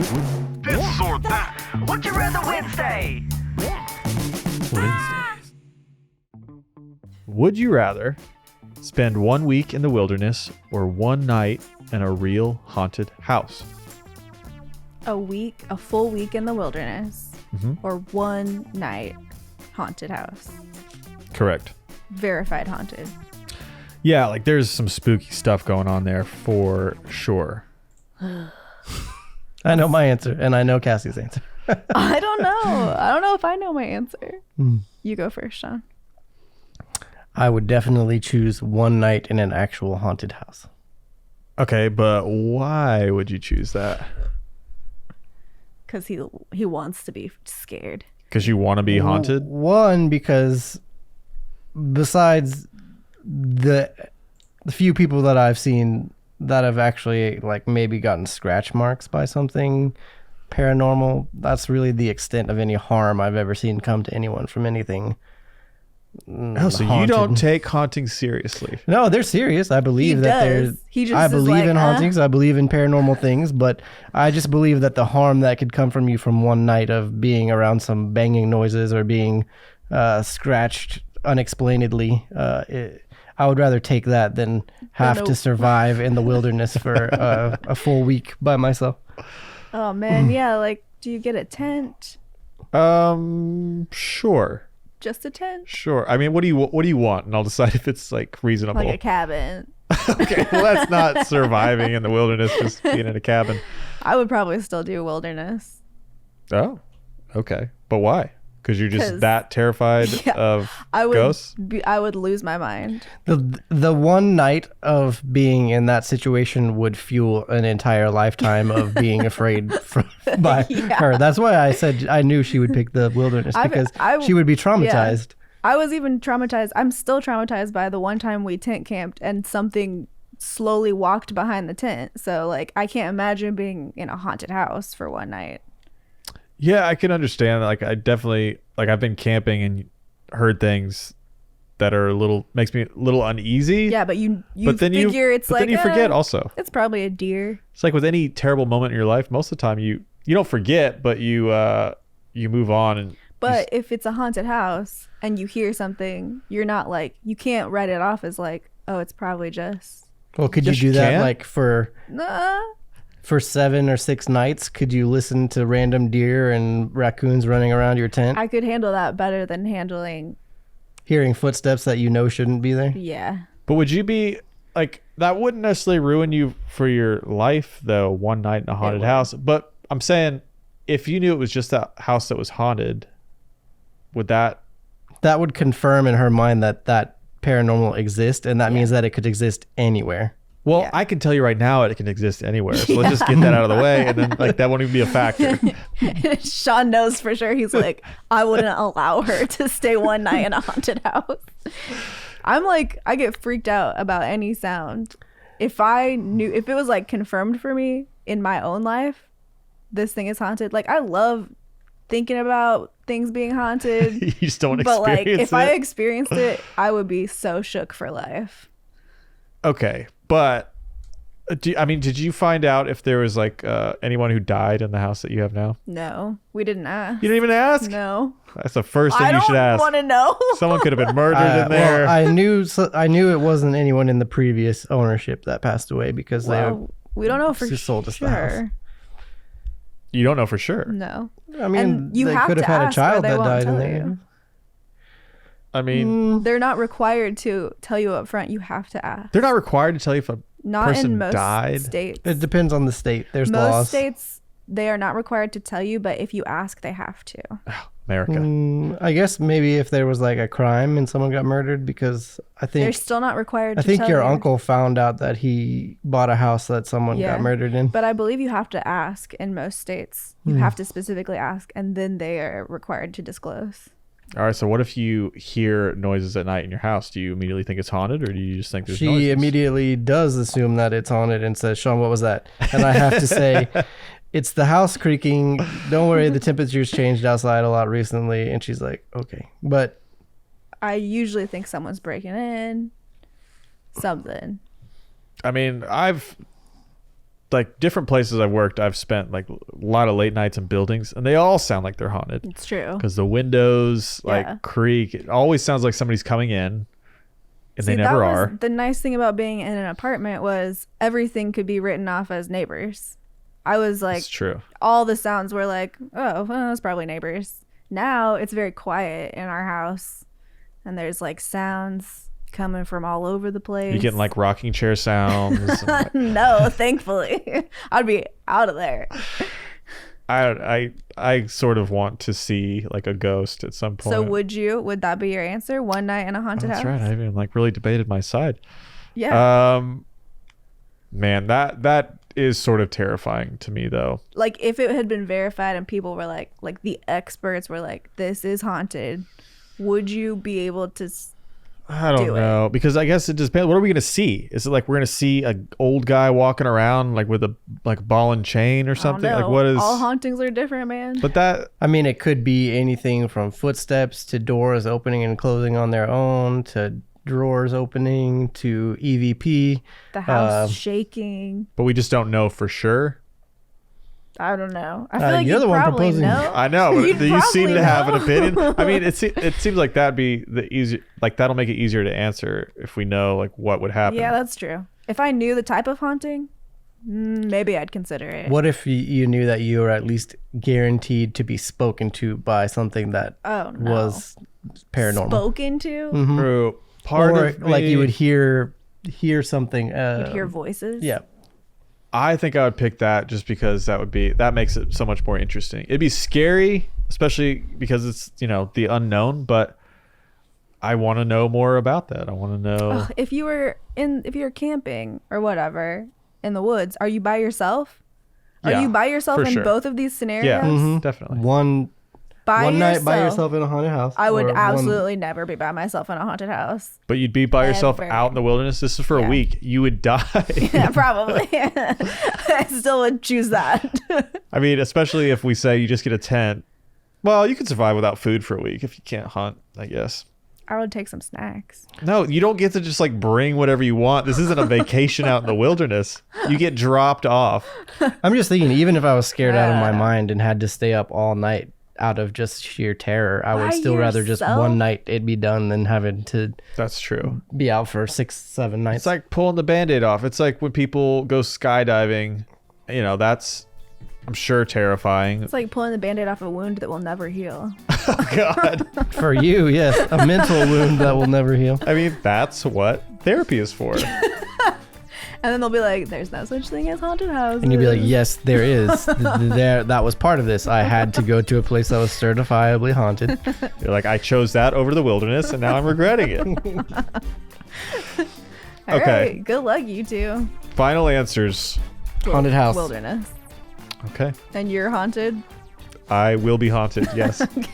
This or that. Would you rather Wednesday? Wednesdays. Would you rather spend 1 week in the wilderness or one night in a real haunted house? A full week in the wilderness, or one night haunted house. Correct. Verified haunted. Yeah, like there's some spooky stuff going on there for sure. I know my answer, and I know Cassie's answer. I don't know. I don't know if I know my answer. You go first, Sean. I would definitely choose one night in an actual haunted house. Okay, but why would you choose that? Because he wants to be scared. Because you want to be haunted? One, because besides the few people that I've seen that have actually like maybe gotten scratch marks by something paranormal, that's really the extent of any harm I've ever seen come to anyone from anything. Oh, so you don't take haunting seriously? No, they're serious. I believe He that does. He just I is believe like, in hauntings. I believe in paranormal things, but I just believe that the harm that could come from you from one night of being around some banging noises or being scratched unexplainedly, I would rather take that than have to survive in the wilderness for a full week by myself. Oh man, yeah. Like, do you get a tent? Sure. Just a tent? Sure. I mean, what do you want? And I'll decide if it's like reasonable. Like a cabin. Okay, well, that's not surviving in the wilderness, just being in a cabin. I would probably still do wilderness. Oh, okay. But why? Because you're just that terrified of ghosts? I would lose my mind. The one night of being in that situation would fuel an entire lifetime of being afraid by her. That's why I said I knew she would pick the wilderness, because she would be traumatized. Yeah. I was even traumatized. I'm still traumatized by the one time we tent camped and something slowly walked behind the tent. So like, I can't imagine being in a haunted house for one night. Yeah, I can understand. Like, I definitely, like, I've been camping and heard things that are makes me a little uneasy. Yeah, but you then you forget also. It's probably a deer. It's like with any terrible moment in your life, most of the time you don't forget, but you move on. But if it's a haunted house and you hear something, you're not like, you can't write it off as like, oh, it's probably just. Well, could you do that like for 7 or 6 nights? Could you listen to random deer and raccoons running around your tent? I could handle that better than handling hearing footsteps that you know shouldn't be there. Yeah. But would you be like, that wouldn't necessarily ruin you for your life though, one night in a haunted house. But I'm saying, if you knew it was just that house that was haunted, would that would confirm in her mind that paranormal exists, and that means that it could exist anywhere. Well, I can tell you right now it can exist anywhere. So let's just get that out of the way, and then like that won't even be a factor. Sean knows for sure. He's like, I wouldn't allow her to stay one night in a haunted house. I'm like, I get freaked out about any sound. If it was like confirmed for me in my own life, this thing is haunted. Like, I love thinking about things being haunted. You just don't but experience it. But like, if I experienced it, I would be so shook for life. Okay, but did you find out if there was like anyone who died in the house that you have now? No, we didn't ask. You didn't even ask? No. That's the first thing you should ask. I don't want to know. Someone could have been murdered in there. Well, I knew it wasn't anyone in the previous ownership that passed away, because we don't know for sure. Sold us the house. You don't know for sure. No. I mean, they could have had a child that died in there. I mean, they're not required to tell you up front. You have to ask. They're not required to tell you if a person in most died. States. It depends on the state. There's most laws. States, they are not required to tell you, but if you ask, they have to. America. I guess maybe if there was like a crime and someone got murdered, because I think they're still not required to I think tell your you. uncle found out that he bought a house that someone got murdered in. But I believe you have to ask in most states. You have to specifically ask, and then they are required to disclose. All right, so what if you hear noises at night in your house? Do you immediately think it's haunted, or do you just think there's noises? She immediately does assume that it's haunted and says, Sean, what was that? And I have to say, it's the house creaking. Don't worry, the temperature's changed outside a lot recently. And she's like, okay. But I usually think someone's breaking in. Something. I mean, like different places I've worked, I've spent like a lot of late nights in buildings, and they all sound like they're haunted It's true. because the windows like Yeah. creak. It always sounds like somebody's coming in, and See, they never that was are. the nice thing about being in an apartment was everything could be written off as neighbors. I was like, It's true. all the sounds were like, oh, well, it's probably neighbors. Now it's very quiet in our house, and there's like sounds coming from all over the place. You're getting like rocking chair sounds. and, like, No, thankfully, I'd be out of there. I sort of want to see like a ghost at some point. So would that be your answer? One night in a haunted That's house? right. I haven't like really debated my side. Yeah. Man, that is sort of terrifying to me though. Like if it had been verified and people were like the experts were like, this is haunted, would you be able to I don't do it? know because I guess it just depends. What are we gonna see? Is it like we're gonna see a old guy walking around like with a like ball and chain or I don't something? Like know. what is? All hauntings are different, man. But that I mean, it could be anything from footsteps to doors opening and closing on their own to drawers opening to EVP. The house Um, shaking. but we just don't know for sure. I don't know. I feel like you're you'd the one probably proposing. know. I know, but You'd you seem probably to have an know. opinion. I mean, it seems like that'd be the easy. Like that'll make it easier to answer if we know like what would happen. Yeah, that's true. If I knew the type of haunting, maybe I'd consider it. What if you knew that you were at least guaranteed to be spoken to by something that Oh, no. was paranormal? Spoken to? True. Part or of like me- you would hear something. You'd hear voices? Yeah. I think I would pick that just because that makes it so much more interesting. It'd be scary, especially because it's, the unknown, but I want to know more about that. I want to know. Ugh, if you're camping or whatever in the woods, are you by yourself? Are Yeah, you by yourself for in sure. both of these scenarios? Yeah, Mhm. definitely. One night by yourself in a haunted house. I would or one- absolutely never be by myself in a haunted house. But you'd be by yourself Ever. out in the wilderness. This is for Yeah. a week. You would die. Yeah, probably. I still would choose that. I mean, especially if we say you just get a tent. Well, you could survive without food for a week if you can't hunt, I guess. I would take some snacks. No, you don't get to just like bring whatever you want. This isn't a vacation out in the wilderness. You get dropped off. I'm just thinking, even if I was scared out of my mind and had to stay up all night out of just sheer terror, I would By still rather just yourself? one night it'd be done than having to That's true. be out for 6-7 nights. It's like pulling the Band-Aid off. It's like when people go skydiving, that's, I'm sure, terrifying. It's like pulling the Band-Aid off a wound that will never heal. Oh, God. For you, yes, a mental wound that will never heal. I mean, that's what therapy is for. And then they'll be like, there's no such thing as haunted houses. And you'd be like, yes, there is. That was part of this. I had to go to a place that was certifiably haunted. You're like, I chose that over the wilderness, and now I'm regretting it. All okay. right, good luck, you two. Final answers. Haunted house. Wilderness. Okay. And you're haunted? I will be haunted, yes. Okay.